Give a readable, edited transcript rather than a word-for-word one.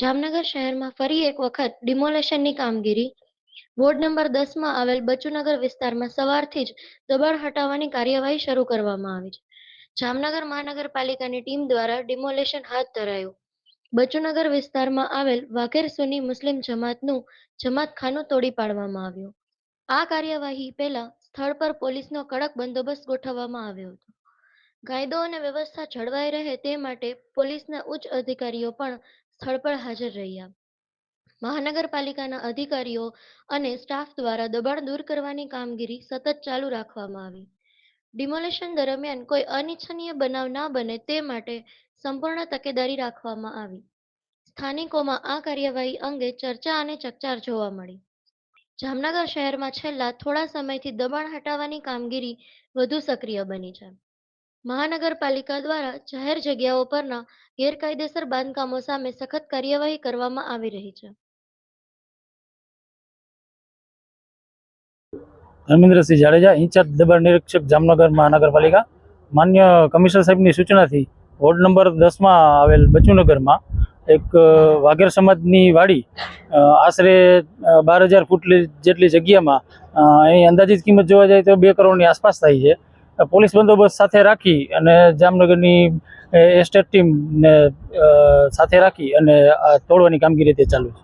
જામનગર શહેરમાં ફરી એક વખત ડિમોલેશનની કામગીરી. વોર્ડ નંબર 10 માં આવેલ બચુનગર વિસ્તારમાં સવારથી જ દબાણ હટાવવાની કાર્યવાહી શરૂ કરવામાં આવી છે. જામનગર મહાનગરપાલિકાની ટીમ દ્વારા ડિમોલેશન હાથ ધરાયું. બચુનગર વિસ્તારમાં આવેલ વાઘેર સુન્ની મુસ્લિમ જમાતનું જમાતખાનું તોડી પાડવામાં આવ્યું. આ કાર્યવાહી પહેલા સ્થળ પર પોલીસનો કડક બંદોબસ્ત ગોઠવવામાં આવ્યો હતો. કાયદો અને વ્યવસ્થા જળવાઈ રહે તે માટે પોલીસના ઉચ્ચ અધિકારીઓ પણ સ્થળ પર હાજર રહ્યા. મહાનગરપાલિકાના અધિકારીઓ અને સ્ટાફ દ્વારા દબાણ દૂર કરવાની કામગીરી સતત ચાલુ રાખવામાં આવી. ડિમોલેશન દરમિયાન કોઈ અનિચ્છનીય બનાવ ના બને તે માટે સંપૂર્ણ તકેદારી રાખવામાં આવી. સ્થાનિકોમાં આ કાર્યવાહી અંગે ચર્ચા અને ચકચાર જોવા મળી. જામનગર શહેરમાં છેલ્લા થોડા સમયથી દબાણ હટાવવાની કામગીરી વધુ સક્રિય બની છે. મહાનગરપાલિકા દ્વારા જાહેર જગ્યાઓ પરના ગેરકાયદેસર બાંધકામો સામે સખત કાર્યવાહી કરવામાં આવી રહી છે. ધર્મેન્દ્રસિંહ જાડેજા, ઇન્ચાર્જ દબાણ નિરીક્ષક જામનગર મહાનગરપાલિકા. માન્ય કમિશનર સાહેબની સૂચનાથી વોર્ડ નંબર 10માં આવેલ બચુનગરમાં એક વાઘેર સમાજની વાડી આશરે 12,000 ફૂટ જેટલી જગ્યામાં એની અંદાજિત કિંમત જોવા જાય તો 2 કરોડની આસપાસ થાય છે. પોલીસ બંદોબસ્ત સાથે રાખી અને જામનગરની એસ્ટેટ ટીમને સાથે રાખી અને તોડવાની કામગીરી તે ચાલુ છે.